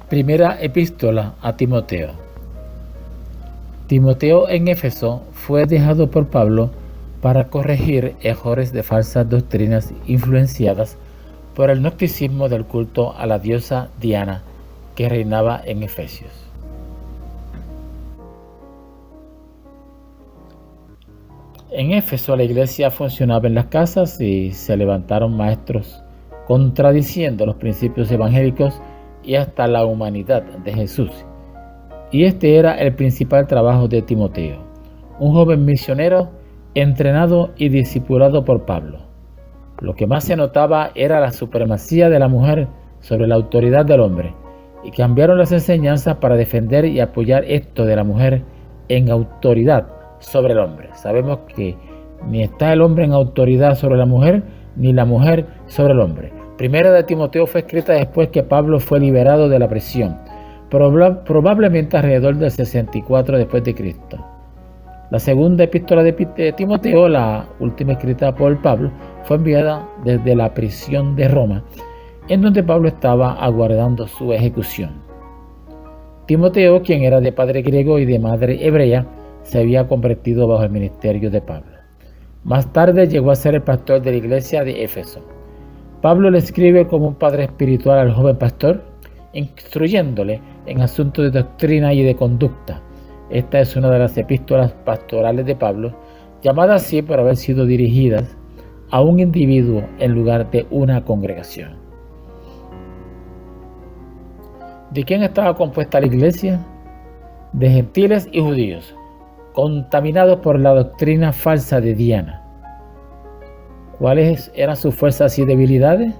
Primera epístola a Timoteo. Timoteo en Éfeso fue dejado por Pablo para corregir errores de falsas doctrinas influenciadas por el gnosticismo del culto a la diosa Diana que reinaba en Efesios. En Éfeso la iglesia funcionaba en las casas y se levantaron maestros contradiciendo los principios evangélicos y hasta la humanidad de Jesús. Y este era el principal trabajo de Timoteo, un joven misionero entrenado y discipulado por Pablo. Lo que más se notaba era la supremacía de la mujer sobre la autoridad del hombre, y cambiaron las enseñanzas para defender y apoyar esto de la mujer en autoridad sobre el hombre. Sabemos que ni está el hombre en autoridad sobre la mujer, ni la mujer sobre el hombre. Primera de Timoteo fue escrita después que Pablo fue liberado de la prisión, probablemente alrededor del 64 después de Cristo. La segunda epístola de Timoteo, la última escrita por Pablo, fue enviada desde la prisión de Roma, en donde Pablo estaba aguardando su ejecución. Timoteo, quien era de padre griego y de madre hebrea, se había convertido bajo el ministerio de Pablo. Más tarde llegó a ser el pastor de la iglesia de Éfeso. Pablo le escribe como un padre espiritual al joven pastor, instruyéndole en asuntos de doctrina y de conducta. Esta es una de las epístolas pastorales de Pablo, llamada así por haber sido dirigidas a un individuo en lugar de una congregación. ¿De quién estaba compuesta la iglesia? De gentiles y judíos, contaminados por la doctrina falsa de Diana. ¿Cuáles eran sus fuerzas y debilidades?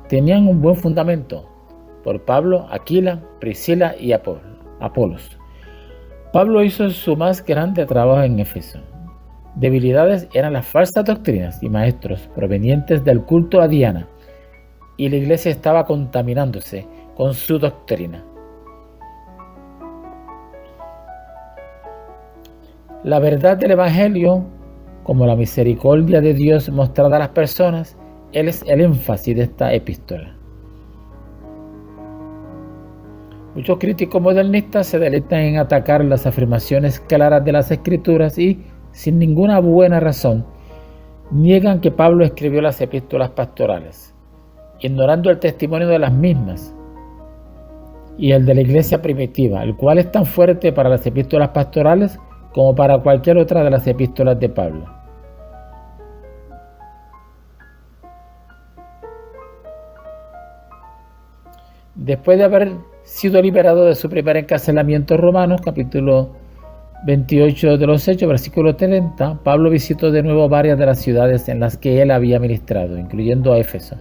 Tenían un buen fundamento por Pablo, Aquila, Priscila y Apolos. Pablo hizo su más grande trabajo en Éfeso. Debilidades eran las falsas doctrinas y maestros provenientes del culto a Diana, y la iglesia estaba contaminándose con su doctrina. La verdad del Evangelio, como la misericordia de Dios mostrada a las personas, es el énfasis de esta epístola. Muchos críticos modernistas se deleitan en atacar las afirmaciones claras de las Escrituras y, sin ninguna buena razón, niegan que Pablo escribió las epístolas pastorales, ignorando el testimonio de las mismas y el de la iglesia primitiva, el cual es tan fuerte para las epístolas pastorales como para cualquier otra de las epístolas de Pablo. Después de haber sido liberado de su primer encarcelamiento romano, capítulo 28 de los Hechos, versículo 30, Pablo visitó de nuevo varias de las ciudades en las que él había ministrado, incluyendo a Éfeso,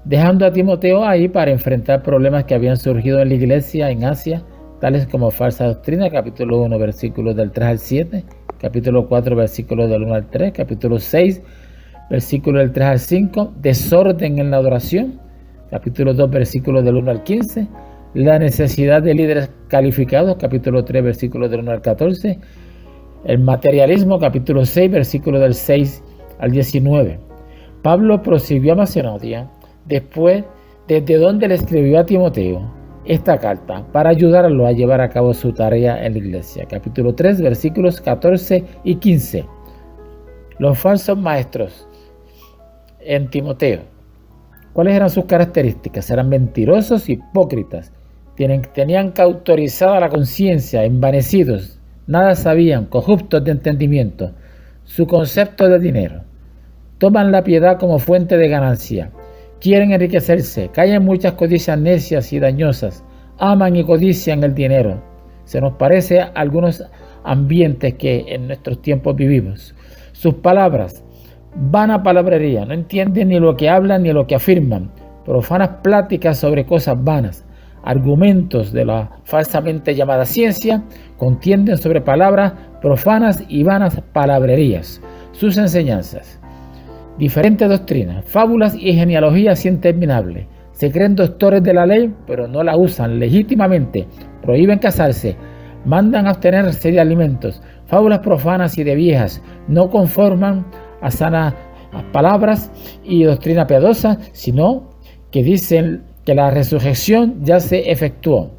dejando a Timoteo ahí para enfrentar problemas que habían surgido en la iglesia en Asia, tales como falsa doctrina, capítulo 1, versículos del 3 al 7, capítulo 4, versículos del 1 al 3, capítulo 6, versículos del 3 al 5, desorden en la adoración, capítulo 2, versículos del 1 al 15, la necesidad de líderes calificados, capítulo 3, versículos del 1 al 14, el materialismo, capítulo 6, versículos del 6 al 19. Pablo prosiguió a Macedonia, después desde donde le escribió a Timoteo esta carta para ayudarlo a llevar a cabo su tarea en la iglesia. Capítulo 3, versículos 14 y 15. Los falsos maestros en Timoteo. ¿Cuáles eran sus características? Eran mentirosos, hipócritas, tenían cauterizada la conciencia, envanecidos, nada sabían, corruptos de entendimiento, su concepto de dinero. Toman la piedad como fuente de ganancia, quieren enriquecerse, caen en muchas codicias necias y dañosas, aman y codician el dinero. Se nos parece a algunos ambientes que en nuestros tiempos vivimos. Sus palabras, vana palabrería, no entienden ni lo que hablan ni lo que afirman, profanas pláticas sobre cosas vanas, argumentos de la falsamente llamada ciencia, contienden sobre palabras profanas y vanas palabrerías. Sus enseñanzas, diferentes doctrinas, fábulas y genealogías interminables. Se creen doctores de la ley, pero no la usan legítimamente. Prohíben casarse, mandan abstenerse de alimentos, fábulas profanas y de viejas, no conforman a sanas palabras y doctrina piadosa, sino que dicen que la resurrección ya se efectuó.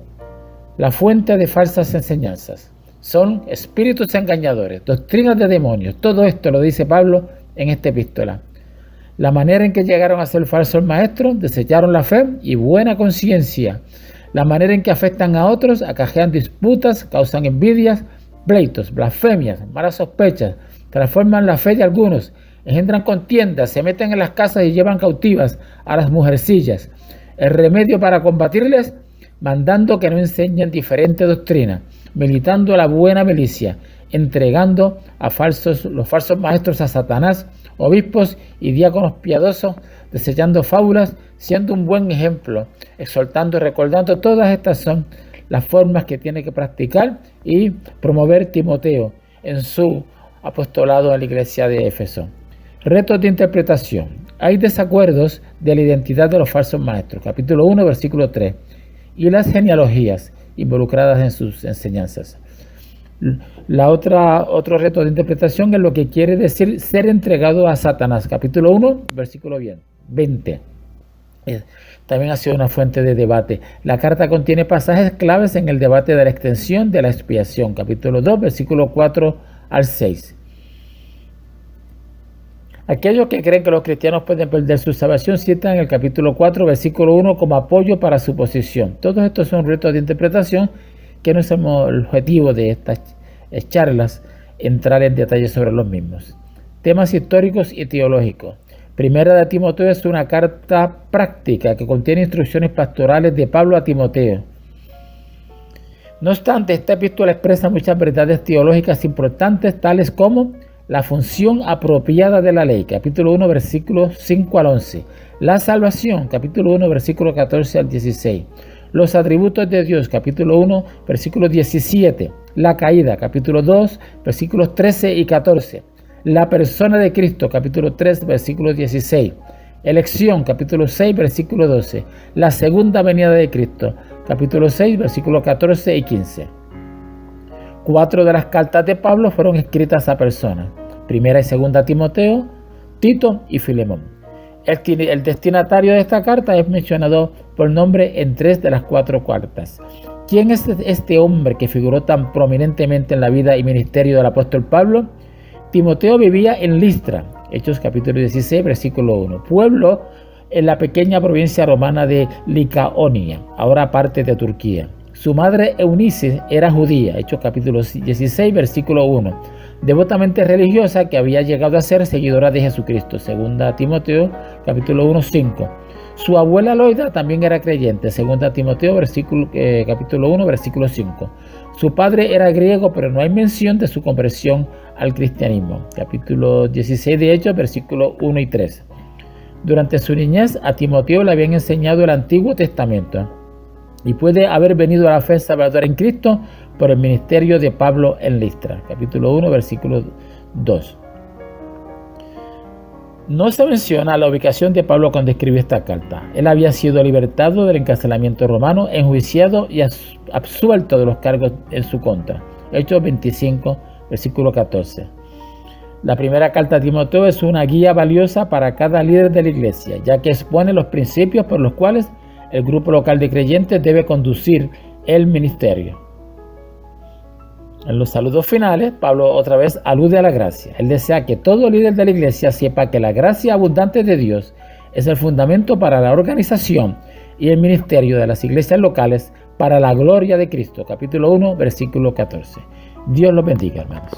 La fuente de falsas enseñanzas son espíritus engañadores, doctrinas de demonios. Todo esto lo dice Pablo en esta epístola. La manera en que llegaron a ser falsos maestros, desecharon la fe y buena conciencia. La manera en que afectan a otros, acarrean disputas, causan envidias, pleitos, blasfemias, malas sospechas, transforman la fe de algunos, engendran contiendas, se meten en las casas y llevan cautivas a las mujercillas. El remedio para combatirles, mandando que no enseñen diferente doctrina, militando la buena milicia, entregando a los falsos maestros a Satanás, obispos y diáconos piadosos, desechando fábulas, siendo un buen ejemplo, exhortando y recordando. Todas estas son las formas que tiene que practicar y promover Timoteo en su apostolado a la iglesia de Éfeso. Retos de interpretación. Hay desacuerdos de la identidad de los falsos maestros, capítulo 1, versículo 3, y las genealogías involucradas en sus enseñanzas. Otro reto de interpretación es lo que quiere decir ser entregado a Satanás, capítulo 1, versículo 20. También ha sido una fuente de debate. La carta contiene pasajes claves en el debate de la extensión de la expiación, capítulo 2, versículo 4 al 6. Aquellos que creen que los cristianos pueden perder su salvación citan el capítulo 4, versículo 1 como apoyo para su posición. Todos estos son retos de interpretación que no es el objetivo de estas charlas entrar en detalle sobre los mismos. Temas históricos y teológicos. Primera de Timoteo es una carta práctica que contiene instrucciones pastorales de Pablo a Timoteo. No obstante, esta epístola expresa muchas verdades teológicas importantes, tales como la función apropiada de la ley, capítulo 1, versículos 5 al 11. La salvación, capítulo 1, versículo 14 al 16. Los atributos de Dios, capítulo 1, versículo 17. La caída, capítulo 2, versículos 13 y 14. La persona de Cristo, capítulo 3, versículo 16. Elección, capítulo 6, versículo 12. La segunda venida de Cristo, capítulo 6, versículos 14 y 15. 4 de las cartas de Pablo fueron escritas a personas. Primera y segunda Timoteo, Tito y Filemón. El destinatario de esta carta es mencionado por nombre en 3 de las 4 cartas. ¿Quién es este hombre que figuró tan prominentemente en la vida y ministerio del apóstol Pablo? Timoteo vivía en Listra, Hechos capítulo 16, versículo 1, pueblo en la pequeña provincia romana de Licaonia, ahora parte de Turquía. Su madre Eunice era judía, Hechos capítulo 16, versículo 1, devotamente religiosa que había llegado a ser seguidora de Jesucristo, segunda Timoteo capítulo 1, 5. Su abuela Loida también era creyente, segunda Timoteo capítulo 1, versículo 5. Su padre era griego, pero no hay mención de su conversión al cristianismo, capítulo 16 de Hechos, versículos 1 y 3. Durante su niñez a Timoteo le habían enseñado el Antiguo Testamento y puede haber venido a la fe salvadora en Cristo por el ministerio de Pablo en Listra, capítulo 1, versículo 2. No se menciona la ubicación de Pablo cuando escribió esta carta. Él había sido libertado del encarcelamiento romano, enjuiciado y absuelto de los cargos en su contra. Hechos 25, versículo 14. La primera carta a Timoteo es una guía valiosa para cada líder de la iglesia, ya que expone los principios por los cuales el grupo local de creyentes debe conducir el ministerio. En los saludos finales, Pablo otra vez alude a la gracia. Él desea que todo líder de la iglesia sepa que la gracia abundante de Dios es el fundamento para la organización y el ministerio de las iglesias locales para la gloria de Cristo. Capítulo 1, versículo 14. Dios los bendiga, hermanos.